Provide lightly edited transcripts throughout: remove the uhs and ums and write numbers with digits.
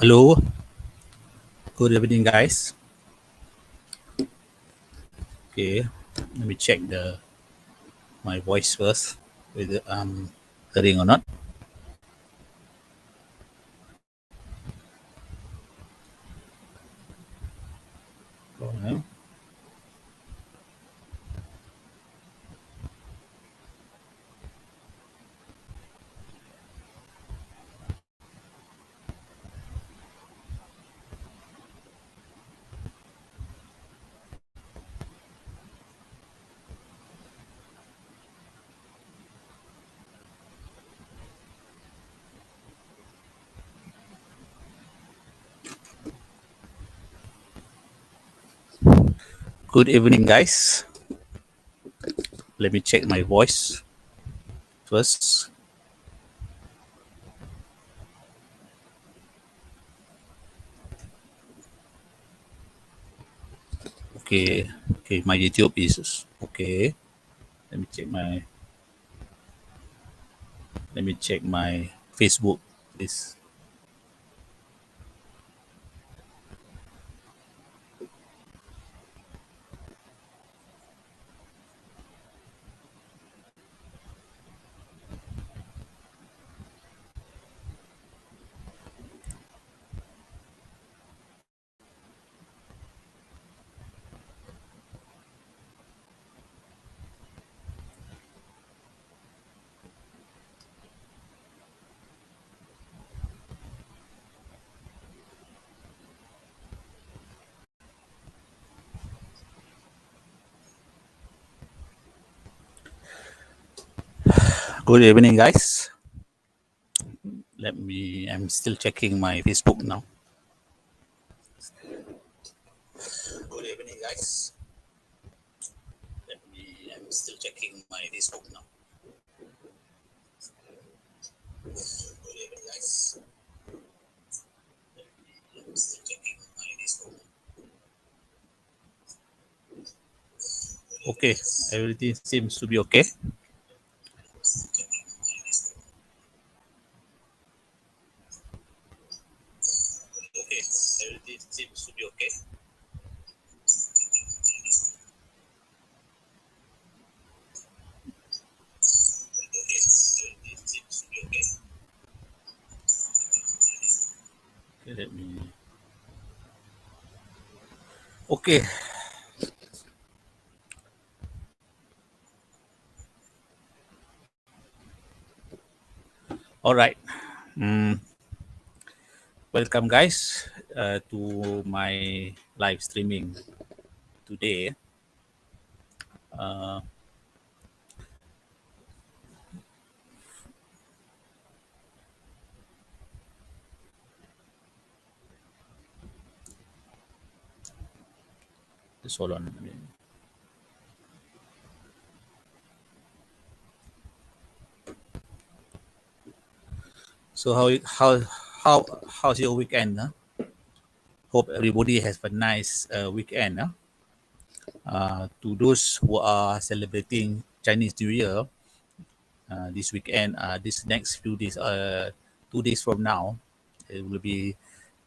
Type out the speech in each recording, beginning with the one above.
Hello, good evening, guys. Okay, let me check the my voice first, whether I'm hearing or not. Okay. Good evening, guys. Let me check my voice first. Okay, okay, my YouTube is okay. Let me check my Facebook, please. Good evening, guys. I'm still checking my Facebook now. Good evening, guys. I'm still checking my Facebook now. Good evening, guys. I'm still checking my Facebook. Okay, everything seems to be okay. Okay, everything seems to be okay. Okay, everything seems to be okay. Okay, let me. Okay, all right. Mm, welcome, guys, to my live streaming today. Uh, just hold on. So how's your weekend? Huh? Hope everybody has a nice weekend. Huh? To those who are celebrating Chinese New Year this weekend, this next few days, 2 days from now, it will be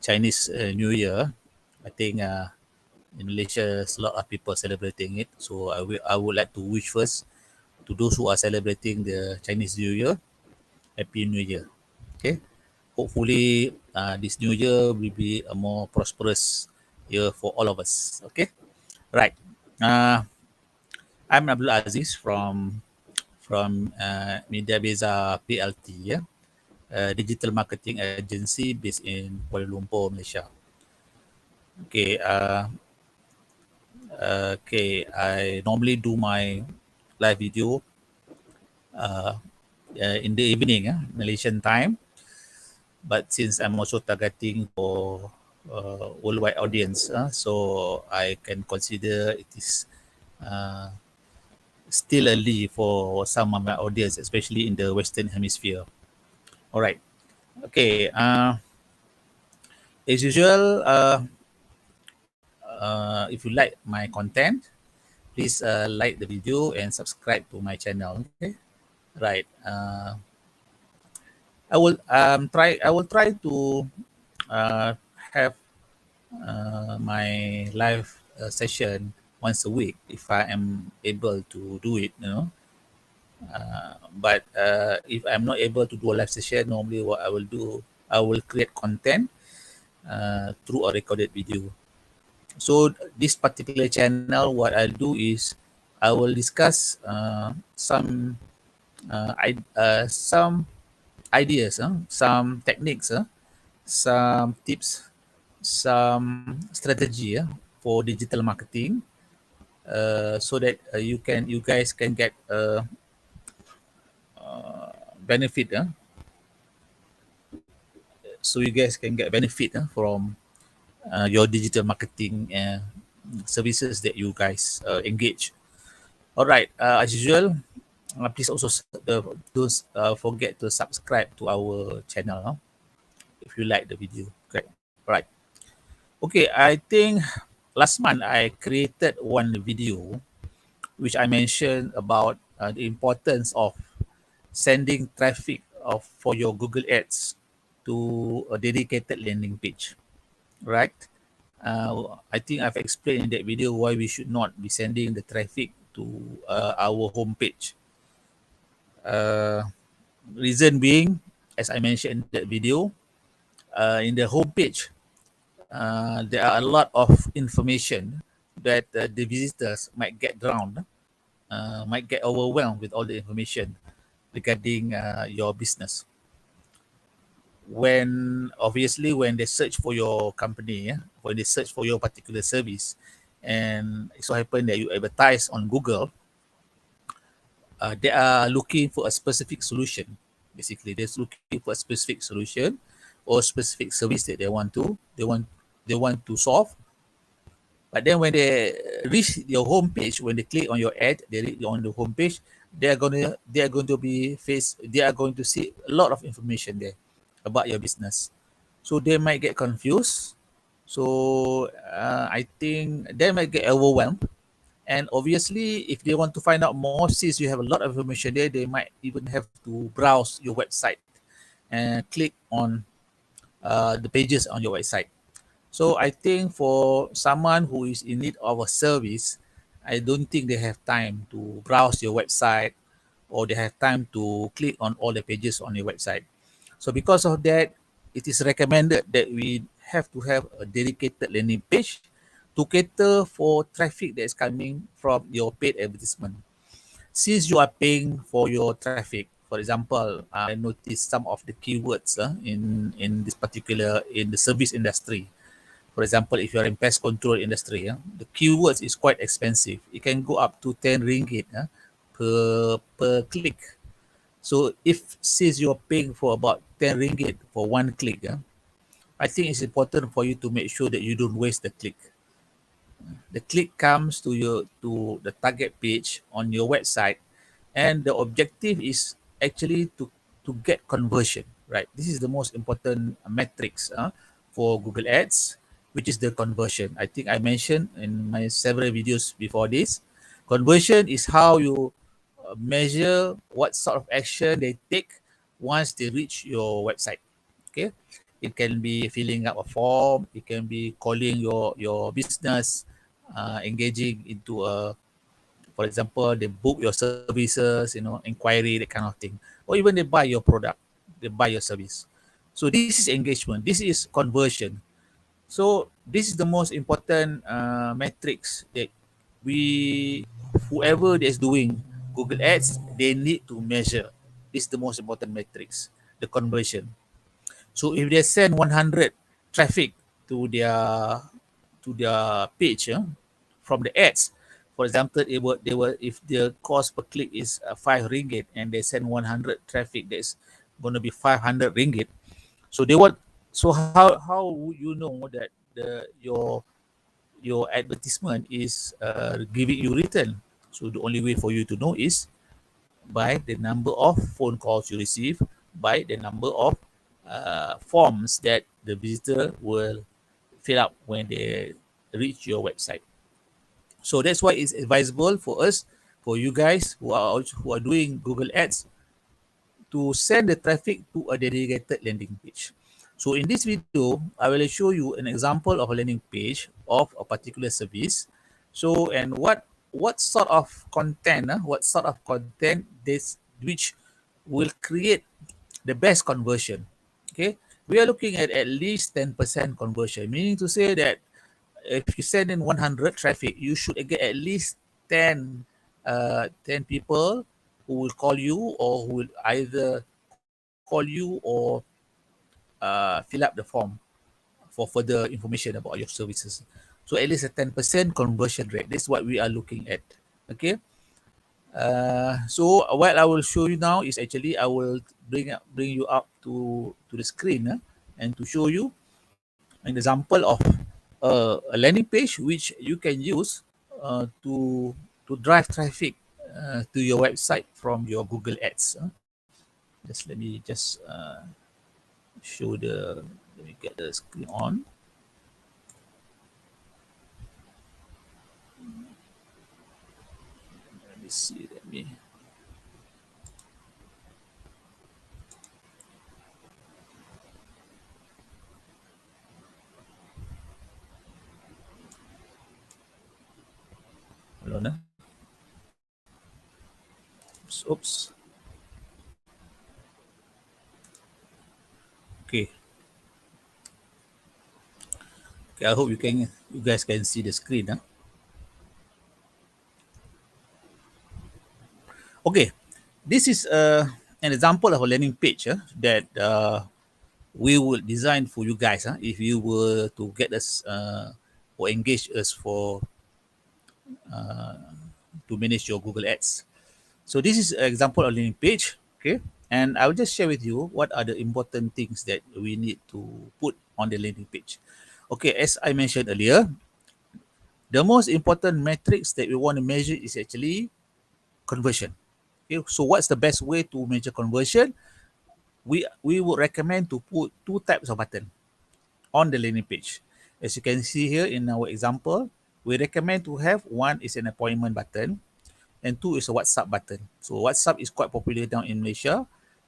Chinese New Year. I think in Malaysia, there's a lot of people celebrating it. So I would like to wish first to those who are celebrating the Chinese New Year, Happy New Year. Okay. Hopefully, this new year will be a more prosperous year for all of us. Okay. Right. Uh, I'm Abdul Aziz from Media Beza PLT, yeah, a digital marketing agency based in Kuala Lumpur, Malaysia. Okay, okay. I normally do my live video in the evening, Malaysian time. But since I'm also targeting for worldwide audience, so I can consider it is uh, still early for some of my audience, especially in the Western Hemisphere. All right. Okay. As usual, if you like my content, please like the video and subscribe to my channel. Okay. Right. I will try to have my live session once a week if I am able to do it, But if I'm not able to do a live session, normally what I will do, I will create content through a recorded video. So this particular channel, what I'll do is I will discuss some ideas, some techniques, some tips, some strategy for digital marketing, so that you guys can get benefit, so you guys can get benefit from your digital marketing services that you guys engage. All right, as usual, please also don't forget to subscribe to our channel if you like the video. Great. All right. Okay, I think last month I created one video which I mentioned about the importance of sending traffic for your Google Ads to a dedicated landing page, right? I think I've explained in that video why we should not be sending the traffic to our homepage. Reason being, as I mentioned in that video, in the homepage, there are a lot of information that the visitors might get drowned, might get overwhelmed with all the information regarding your business. When obviously when they search for your company, when they search for your particular service, and it so happen that you advertise on Google, they are looking for a specific solution. Basically, they're looking for a specific solution or specific service that they want to solve. But then when they reach your homepage, when they click on your ad, they reach on the homepage, they are going to see a lot of information there about your business. So they might get confused. So I think they might get overwhelmed. And obviously, if they want to find out more, since you have a lot of information there, they might even have to browse your website and click on the pages on your website. So I think for someone who is in need of a service, I don't think they have time to browse your website or they have time to click on all the pages on your website. So because of that, it is recommended that we have to have a dedicated landing page to cater for traffic that is coming from your paid advertisement. Since you are paying for your traffic, for example, I noticed some of the keywords in this particular in the service industry. For example, if you're in pest control industry, the keywords is quite expensive. It can go up to 10 ringgit per click. So if since you're paying for about 10 ringgit for one click, I think it's important for you to make sure that you don't waste the click. The click comes to the target page on your website, and the objective is actually to get conversion, right? This is the most important metrics for Google Ads, which is the conversion. I think I mentioned in my several videos before this. Conversion is how you measure what sort of action they take once they reach your website. Okay, it can be filling up a form, it can be calling your business, engaging into for example, they book your services, inquiry, that kind of thing, or even they buy your product, they buy your service. So this is engagement, this is conversion. So this is the most important metrics that whoever is doing Google Ads, they need to measure. This is the most important metrics, the conversion. So if they send 100 traffic to their page, from the ads, for example, they were if the cost per click is 5 ringgit and they send 100 traffic, that's going to be 500 ringgit. So they want. So how would you know that your advertisement is giving you return? So the only way for you to know is by the number of phone calls you receive, by the number of forms that the visitor will fill up when they reach your website. So that's why it's advisable for us, for you guys who are doing Google Ads, to send the traffic to a dedicated landing page. So in this video, I will show you an example of a landing page of a particular service. So, and what sort of content, this which will create the best conversion. Okay, we are looking at least 10% conversion, meaning to say that if you send in 100 traffic, you should get at least 10 people who will call you, or who will either call you or fill up the form for further information about your services. So at least a 10% conversion rate. This is what we are looking at. Okay. So what I will show you now is actually I will bring you up to the screen, and to show you an example of a landing page which you can use to drive traffic to your website from your Google Ads. Just let me just show the let me get the screen on. Let me see. Let me. Hold on. Oops. Okay. Okay. I hope you guys can see the screen. Okay. This is an example of a landing page that we will design for you guys. If you were to get us or engage us for to manage your Google Ads. So this is an example of landing page. Okay. And I will just share with you what are the important things that we need to put on the landing page. Okay, as I mentioned earlier, the most important metrics that we want to measure is actually conversion. Okay, so what's the best way to measure conversion? We would recommend to put two types of button on the landing page. As you can see here in our example, we recommend to have one is an appointment button, and two is a WhatsApp button. So WhatsApp is quite popular down in Malaysia.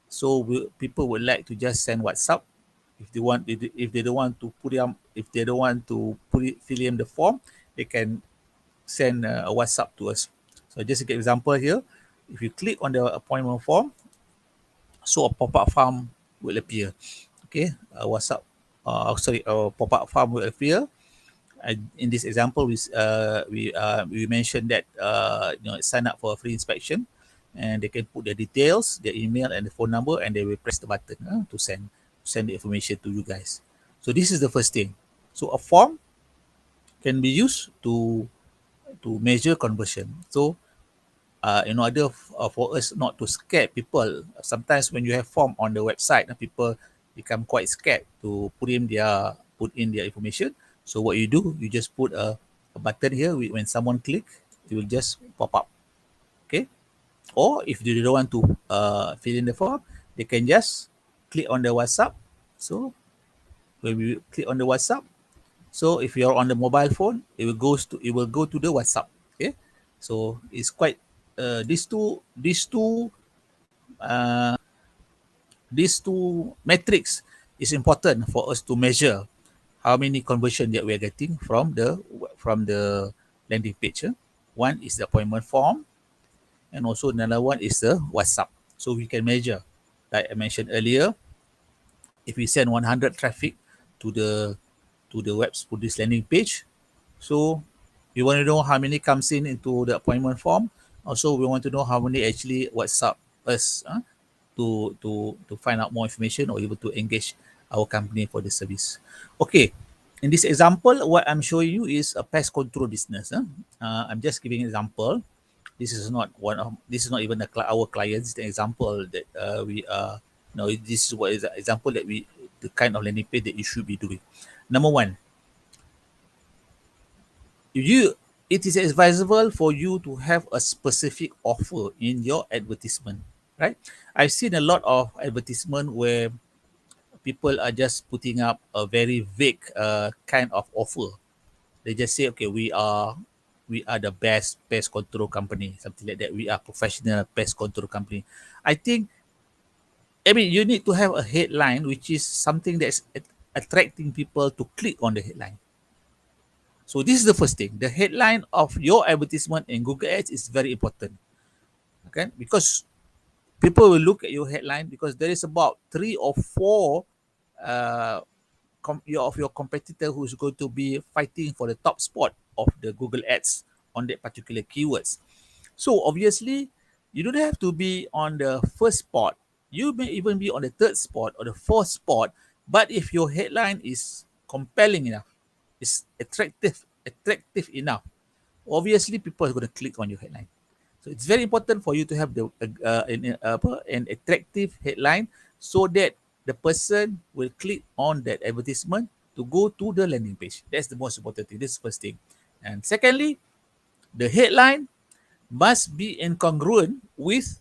So people would like to just send WhatsApp if they want. If they don't want to put it, if they don't want to put it, fill in the form, they can send a WhatsApp to us. So just to get example here, if you click on the appointment form, so a pop-up form will appear. Okay, WhatsApp, pop-up form will appear. In this example, we mentioned that sign up for a free inspection, and they can put their details, their email, and the phone number, and they will press the button to send the information to you guys. So this is the first thing. So a form can be used to measure conversion. So in order for us not to scare people, sometimes when you have form on the website, people become quite scared to put in their information. So what you do, you just put a button here. When someone click, it will just pop up. Okay. Or if they don't want to fill in the form, they can just click on the WhatsApp. So when we click on the WhatsApp, so if you're on the mobile phone, it will go to the WhatsApp. Okay. So it's quite uh, these two metrics is important for us to measure how many conversion that we are getting from the landing page. One is the appointment form, and also another one is the WhatsApp. So we can measure, like I mentioned earlier, if we send 100 traffic to the webs to this landing page, so we want to know how many comes in into the appointment form. Also, we want to know how many actually WhatsApp us to find out more information or able to engage our company for the service. Okay, in this example, what I'm showing you is a pest control business. I'm just giving an example. This is not even our clients. The example that we are. No, this is what is the example that the kind of landing page that you should be doing. Number one, you it is advisable for you to have a specific offer in your advertisement, right? I've seen a lot of advertisement where people are just putting up a very vague kind of offer. They just say, okay, we are the best pest control company, something like that. We are professional pest control company. I think I mean, you need to have a headline which is something that's attracting people to click on the headline. So this is the first thing. The headline of your advertisement in Google Ads is very important. Okay, because people will look at your headline because there is about 3 or 4 uh, of your competitor who's going to be fighting for the top spot of the Google Ads on that particular keywords. So obviously, you don't have to be on the first spot. You may even be on the third spot or the fourth spot. But if your headline is compelling enough, is attractive enough, obviously people are going to click on your headline. So it's very important for you to have an attractive headline so that the person will click on that advertisement to go to the landing page. That's the most important thing. This is the first thing. And secondly, the headline must be incongruent with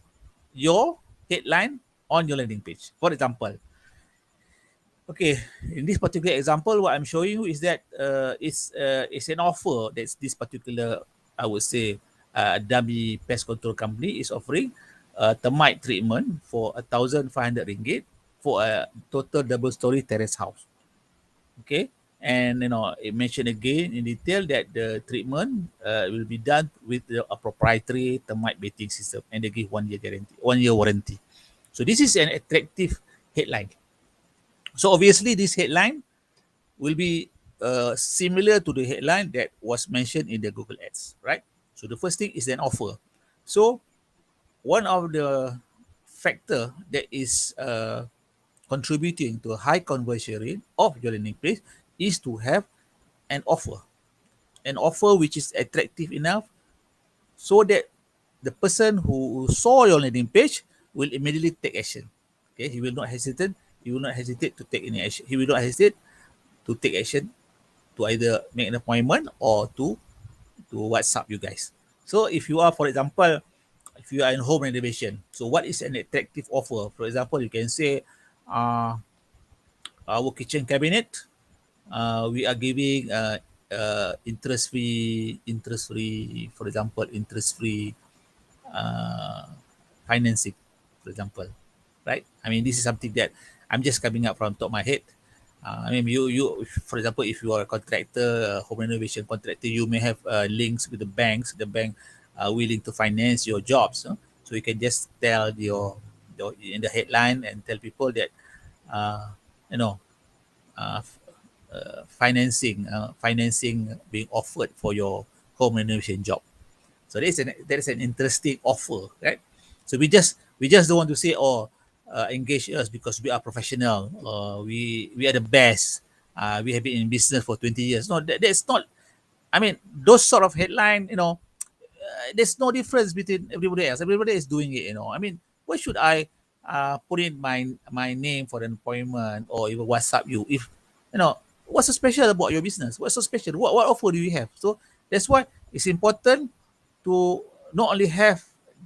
your headline on your landing page. For example, okay, in this particular example, what I'm showing you is that it's an offer that's this particular, I would say, dummy pest control company is offering a termite treatment for RM1,500 for a total double story terrace house. Okay, and it mentioned again in detail that the treatment will be done with a proprietary termite baiting system, and they give 1 year guarantee, 1 year warranty. So this is an attractive headline. So obviously, this headline will be similar to the headline that was mentioned in the Google Ads, right? So the first thing is an offer. So one of the factor that is contributing to a high conversion rate of your landing page is to have an offer which is attractive enough so that the person who saw your landing page will immediately take action. Okay, he will not hesitate. He will not hesitate to take any action. He will not hesitate to take action to either make an appointment or to WhatsApp you guys. So if you are, for example, if you are in home renovation, so what is an attractive offer? For example, you can say, uh, our kitchen cabinet, we are giving interest free, for example, interest-free uh, financing, for example, right? I mean, this is something that I'm just coming up from top of my head. I mean, for example, if you are a contractor, a home renovation contractor, you may have links with the banks. The bank are willing to finance your jobs. So you can just tell your in the headline and tell people that, uh, you know, uh, financing being offered for your home renovation job. So that is an interesting offer, right? So we just don't want to say, oh, engage us because we are professional. We are the best. We have been in business for 20 years. No, that's not. I mean, those sort of headline, there's no difference between everybody else. Everybody is doing it. I mean, why should I put in my name for an appointment or even WhatsApp you if what's so special about your business? What's so special? What offer do you have? So that's why it's important to not only have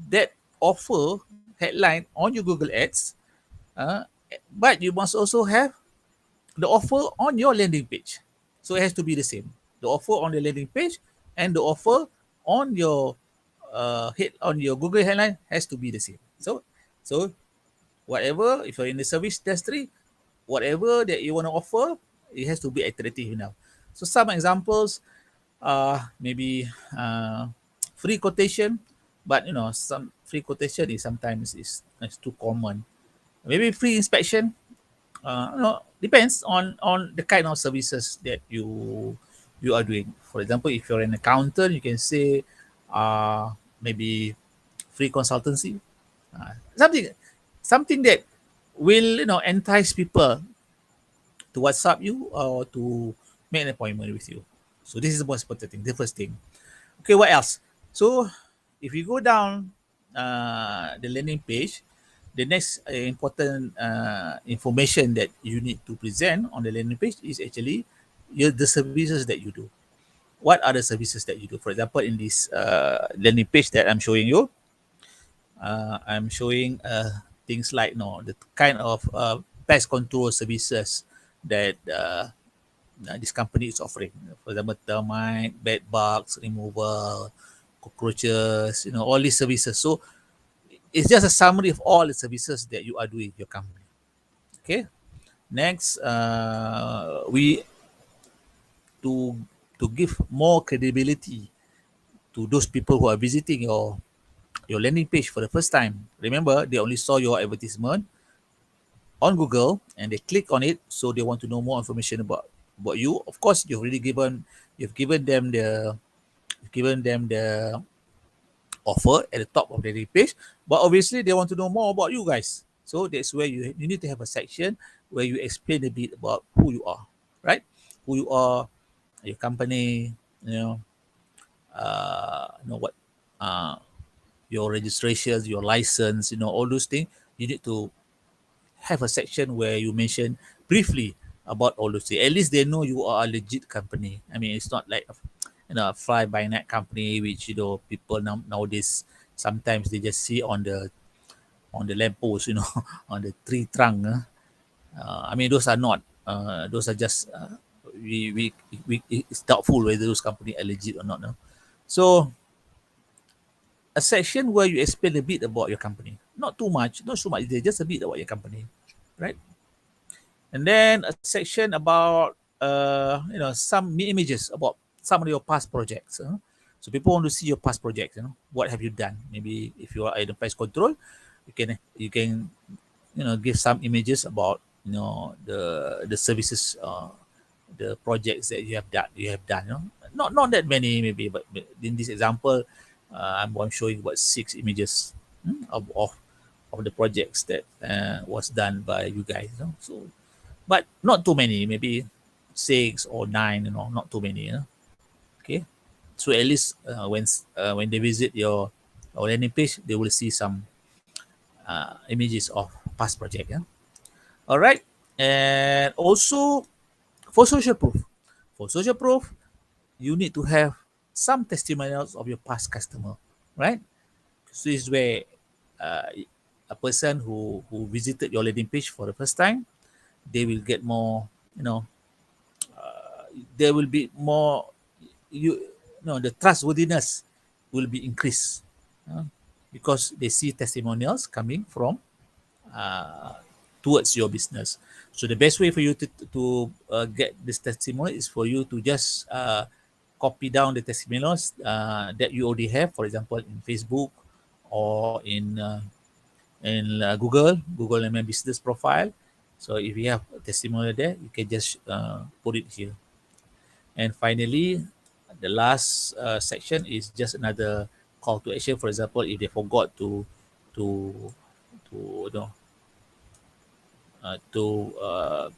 that offer headline on your Google Ads, uh, but you must also have the offer on your landing page. So it has to be the same. The offer on the landing page and the offer on your on your Google headline has to be the same. So whatever, if you're in the service industry, whatever that you want to offer, it has to be attractive enough. So some examples, maybe free quotation, but some free quotation is sometimes is too common. Maybe free inspection, depends on the kind of services that you are doing. For example, if you're an accountant, you can say maybe free consultancy, something that will entice people to WhatsApp you or to make an appointment with you. So this is the most important thing, the first thing. Okay, what else? So if you go down the landing page, the next important information that you need to present on the landing page is actually the services that you do. What are the services that you do? For example, in this landing page that I'm showing you, I'm showing things like the kind of pest control services that this company is offering. For example, termite, bed bugs removal, cockroaches, all these services. So it's just a summary of all the services that you are doing in your company. Okay. Next, we to to give more credibility to those people who are visiting your landing page for the first time. Remember, they only saw your advertisement on Google and they click on it, so they want to know more information about you. Of course, you've given them the offer at the top of the page, but obviously they want to know more about you guys. So that's where you need to have a section where you explain a bit about who you are, right? Who you are, your company, you know, what, uh, your registrations, your license, all those things. You need to have a section where you mention briefly about all those things. At least they know you are a legit company. I mean, it's not like a fly by night company, which people nowadays sometimes they just see on the lamppost, on the tree trunk. I mean, those are not. Those are just we it's doubtful whether those company are legit or not. No? So a section where you explain a bit about your company, not too much, not so much, just a bit about your company, right? And then a section about some images about some of your past projects. So people want to see your past projects. What have you done? Maybe if you are in the pest control, you can give some images about the services, the projects that you have done. Not that many maybe, but in this example, I'm showing about 6 images of the projects that was done by you guys. So but not too many, maybe 6 or 9, not too many. Okay, so at least when they visit your landing page, they will see some images of past project. All right, and also for social proof, you need to have some testimonials of your past customer, right? So this is where a person who visited your landing page for the first time, they will get more, there will be more, the trustworthiness will be increased, uh, because they see testimonials coming from uh, towards your business. So the best way for you to get this testimonial is for you to just copy down the testimonials that you already have, for example, in Facebook or in Google and My Business Profile. So if you have a testimonial there, you can just put it here. And finally, the last section is just another call to action. For example, if they forgot to to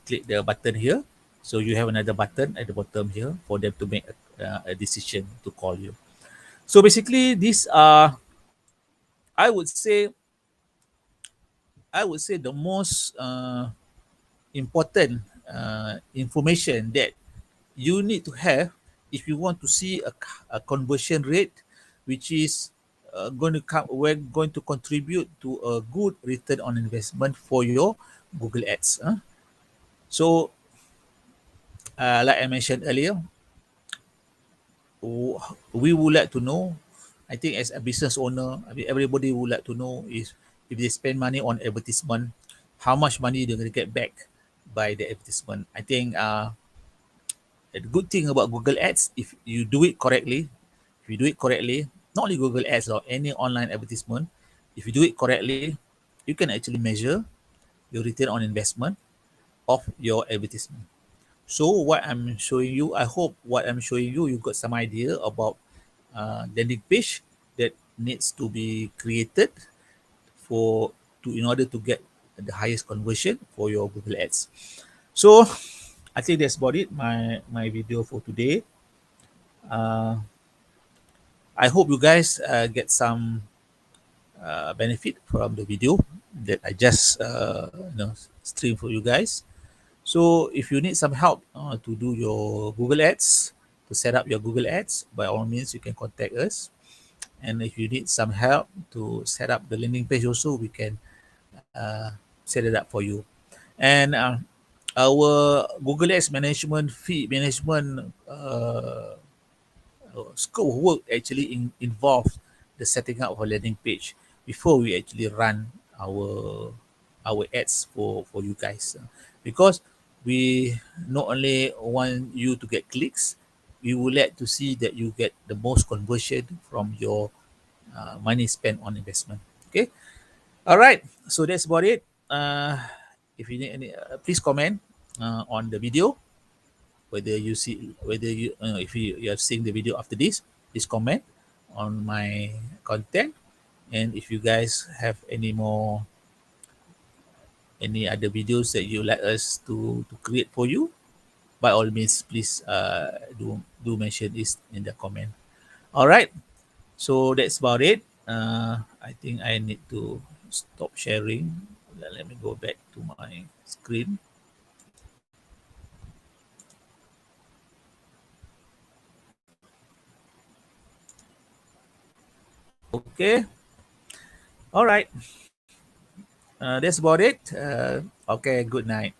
click the button here, so you have another button at the bottom here for them to make a decision to call you. So basically, these are, I would say, the most important information that you need to have if you want to see a conversion rate which is we're going to contribute to a good return on investment for your Google Ads. So like I mentioned earlier, we would like to know, I think as a business owner, I mean, everybody would like to know is if they spend money on advertisement, how much money they're going to get back by the advertisement. I think the good thing about Google Ads, if you do it correctly, not only Google Ads or any online advertisement, if you do it correctly, you can actually measure your return on investment of your advertisement. So what I'm showing you, I hope what I'm showing you, you got some idea about landing page that needs to be created in order to get the highest conversion for your Google Ads. So I think that's about it. My video for today. I hope you guys get some benefit from the video that I just stream for you guys. So if you need some help to do your Google Ads, to set up your Google Ads, by all means you can contact us. And if you need some help to set up the landing page also, we can set it up for you. And our Google Ads management scope of work actually involves the setting up of a landing page. before we actually run our ads for you guys. Because we not only want you to get clicks, we would like to see that you get the most conversion from your money spent on investment. Okay. All right. So that's about it. If you need any, please comment on the video, whether you see, whether you, if you have seen the video after this, please comment on my content. And if you guys have any other videos that you like us to create for you, by all means, please do mention this in the comment. All right. So that's about it. I think I need to stop sharing. Let me go back to my screen. Okay. All right. That's about it. Okay. Good night.